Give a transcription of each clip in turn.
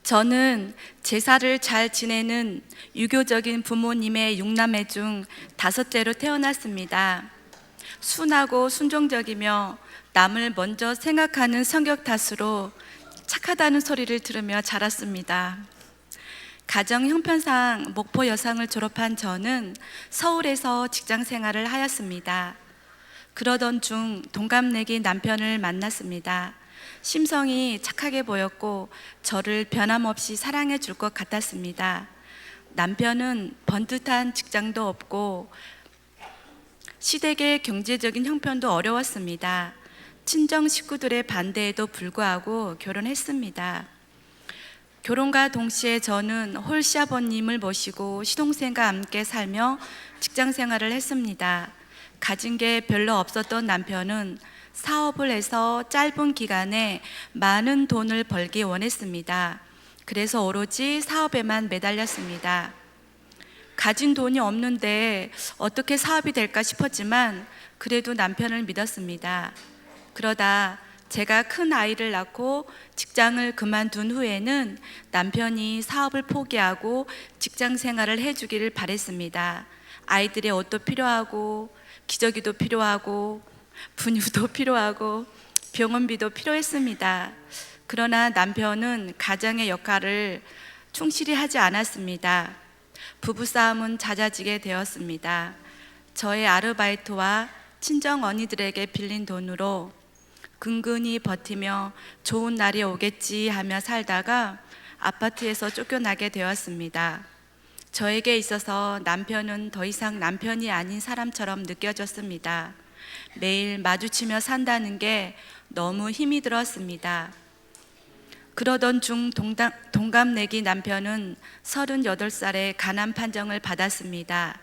저는 제사를 잘 지내는 유교적인 부모님의 6남매 중 다섯째로 태어났습니다. 순하고 순종적이며 남을 먼저 생각하는 성격 탓으로 착하다는 소리를 들으며 자랐습니다. 가정 형편상 목포 여상을 졸업한 저는 서울에서 직장 생활을 하였습니다. 그러던 중 동갑내기 남편을 만났습니다. 심성이 착하게 보였고 저를 변함없이 사랑해 줄 것 같았습니다. 남편은 번듯한 직장도 없고 시댁의 경제적인 형편도 어려웠습니다. 친정 식구들의 반대에도 불구하고 결혼했습니다. 결혼과 동시에 저는 홀시아버님을 모시고 시동생과 함께 살며 직장 생활을 했습니다. 가진 게 별로 없었던 남편은 사업을 해서 짧은 기간에 많은 돈을 벌기 원했습니다. 그래서 오로지 사업에만 매달렸습니다. 가진 돈이 없는데 어떻게 사업이 될까 싶었지만 그래도 남편을 믿었습니다. 그러다 제가 큰 아이를 낳고 직장을 그만둔 후에는 남편이 사업을 포기하고 직장 생활을 해주기를 바랬습니다. 아이들의 옷도 필요하고 기저귀도 필요하고 분유도 필요하고 병원비도 필요했습니다. 그러나 남편은 가정의 역할을 충실히 하지 않았습니다. 부부싸움은 잦아지게 되었습니다. 저의 아르바이트와 친정 언니들에게 빌린 돈으로 근근히 버티며 좋은 날이 오겠지 하며 살다가 아파트에서 쫓겨나게 되었습니다. 저에게 있어서 남편은 더 이상 남편이 아닌 사람처럼 느껴졌습니다. 매일 마주치며 산다는 게 너무 힘이 들었습니다. 그러던 중 동갑내기 남편은 38살에 간암 판정을 받았습니다.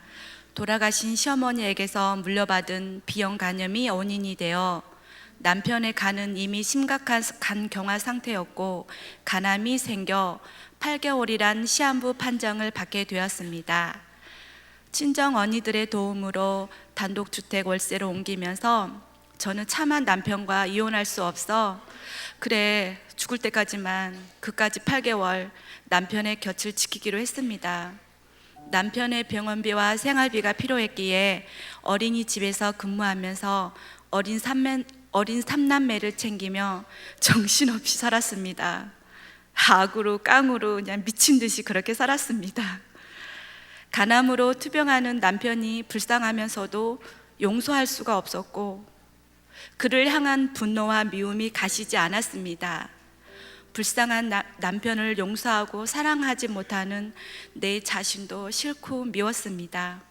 돌아가신 시어머니에게서 물려받은 비형 간염이 원인이 되어 남편의 간은 이미 심각한 간경화 상태였고 간암이 생겨 8개월이란 시한부 판정을 받게 되었습니다. 친정 언니들의 도움으로 단독주택 월세로 옮기면서 저는 차만 남편과 이혼할 수 없어 그래 죽을 때까지만 그까지 8개월 남편의 곁을 지키기로 했습니다. 남편의 병원비와 생활비가 필요했기에 어린이집에서 근무하면서 어린 삼남매를 챙기며 정신없이 살았습니다. 악으로 깡으로 그냥 미친 듯이 그렇게 살았습니다. 간암으로 투병하는 남편이 불쌍하면서도 용서할 수가 없었고 그를 향한 분노와 미움이 가시지 않았습니다. 불쌍한 남편을 용서하고 사랑하지 못하는 내 자신도 싫고 미웠습니다.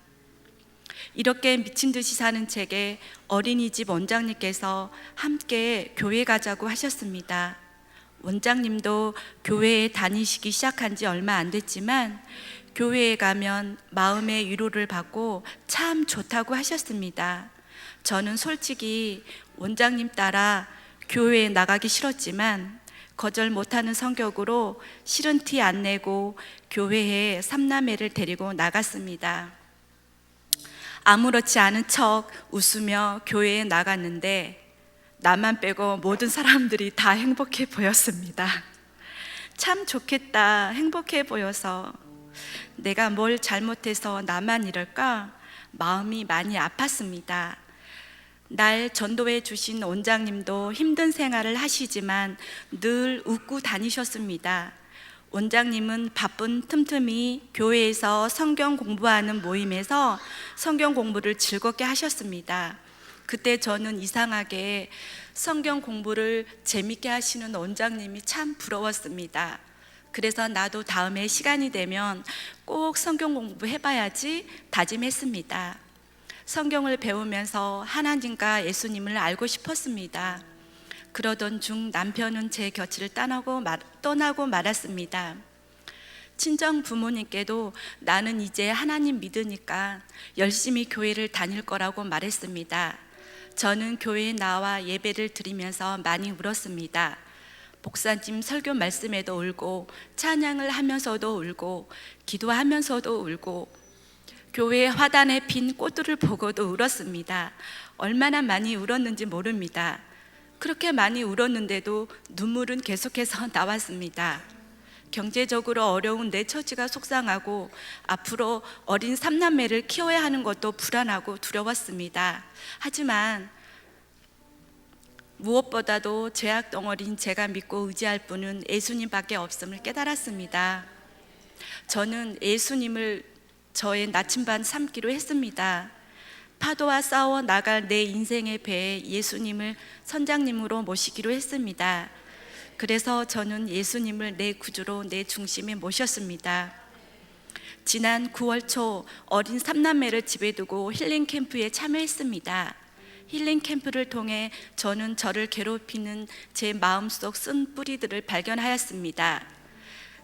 이렇게 미친 듯이 사는 제게 어린이집 원장님께서 함께 교회 가자고 하셨습니다. 원장님도 교회에 다니시기 시작한 지 얼마 안 됐지만 교회에 가면 마음의 위로를 받고 참 좋다고 하셨습니다. 저는 솔직히 원장님 따라 교회에 나가기 싫었지만 거절 못하는 성격으로 싫은 티 안 내고 교회에 삼남매를 데리고 나갔습니다. 아무렇지 않은 척 웃으며 교회에 나갔는데 나만 빼고 모든 사람들이 다 행복해 보였습니다. 참 좋겠다, 행복해 보여서 내가 뭘 잘못해서 나만 이럴까 마음이 많이 아팠습니다. 날 전도해 주신 원장님도 힘든 생활을 하시지만 늘 웃고 다니셨습니다. 원장님은 바쁜 틈틈이 교회에서 성경 공부하는 모임에서 성경 공부를 즐겁게 하셨습니다. 그때 저는 이상하게 성경 공부를 재밌게 하시는 원장님이 참 부러웠습니다. 그래서 나도 다음에 시간이 되면 꼭 성경 공부 해봐야지 다짐했습니다. 성경을 배우면서 하나님과 예수님을 알고 싶었습니다. 그러던 중 남편은 제 곁을 떠나고 말았습니다. 친정 부모님께도 나는 이제 하나님 믿으니까 열심히 교회를 다닐 거라고 말했습니다. 저는 교회에 나와 예배를 드리면서 많이 울었습니다. 목사님 설교 말씀에도 울고 찬양을 하면서도 울고 기도하면서도 울고 교회 화단에 핀 꽃들을 보고도 울었습니다. 얼마나 많이 울었는지 모릅니다. 그렇게 많이 울었는데도 눈물은 계속해서 나왔습니다. 경제적으로 어려운 내 처지가 속상하고 앞으로 어린 삼남매를 키워야 하는 것도 불안하고 두려웠습니다. 하지만 무엇보다도 죄악 덩어리인 제가 믿고 의지할 분은 예수님밖에 없음을 깨달았습니다. 저는 예수님을 저의 나침반 삼기로 했습니다. 파도와 싸워 나갈 내 인생의 배에 예수님을 선장님으로 모시기로 했습니다. 그래서 저는 예수님을 내 구주로 내 중심에 모셨습니다. 지난 9월 초 어린 삼남매를 집에 두고 힐링 캠프에 참여했습니다. 힐링 캠프를 통해 저는 저를 괴롭히는 제 마음속 쓴 뿌리들을 발견하였습니다.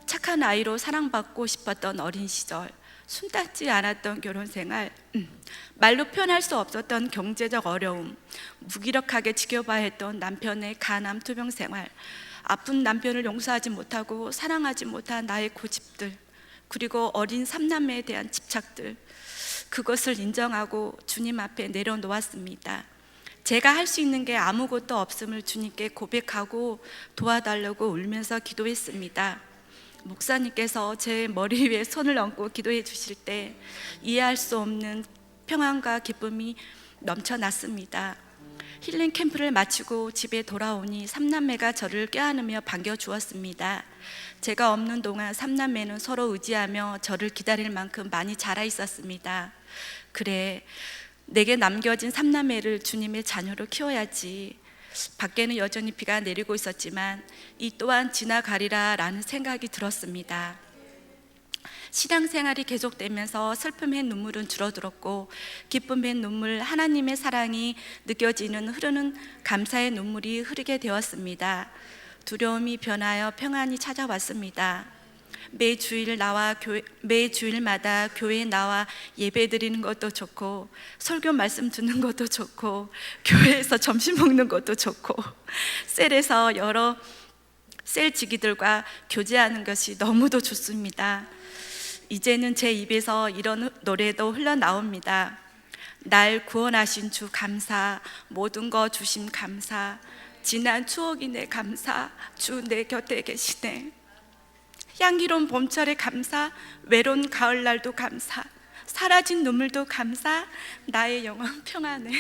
착한 아이로 사랑받고 싶었던 어린 시절, 숨닿지 않았던 결혼 생활, 말로 표현할 수 없었던 경제적 어려움, 무기력하게 지켜봐야 했던 남편의 간암 투병 생활, 아픈 남편을 용서하지 못하고 사랑하지 못한 나의 고집들, 그리고 어린 삼남매에 대한 집착들, 그것을 인정하고 주님 앞에 내려놓았습니다. 제가 할 수 있는 게 아무것도 없음을 주님께 고백하고 도와달라고 울면서 기도했습니다. 목사님께서 제 머리 위에 손을 얹고 기도해 주실 때 이해할 수 없는 평안과 기쁨이 넘쳐났습니다. 힐링 캠프를 마치고 집에 돌아오니 삼남매가 저를 껴안으며 반겨주었습니다. 제가 없는 동안 삼남매는 서로 의지하며 저를 기다릴 만큼 많이 자라 있었습니다. 그래, 내게 남겨진 삼남매를 주님의 자녀로 키워야지. 밖에는 여전히 비가 내리고 있었지만 이 또한 지나가리라 라는 생각이 들었습니다. 신앙생활이 계속되면서 슬픔의 눈물은 줄어들었고 기쁨의 눈물, 하나님의 사랑이 느껴지는 흐르는 감사의 눈물이 흐르게 되었습니다. 두려움이 변하여 평안이 찾아왔습니다. 매주일마다 교회에 나와 예배드리는 것도 좋고 설교 말씀 듣는 것도 좋고 교회에서 점심 먹는 것도 좋고 셀에서 여러 셀 지기들과 교제하는 것이 너무도 좋습니다. 이제는 제 입에서 이런 노래도 흘러나옵니다. 날 구원하신 주 감사, 모든 거 주심 감사, 지난 추억이네 감사, 주 내 곁에 계시네. 향기로운 봄철에 감사, 외로운 가을날도 감사, 사라진 눈물도 감사, 나의 영혼 평안해.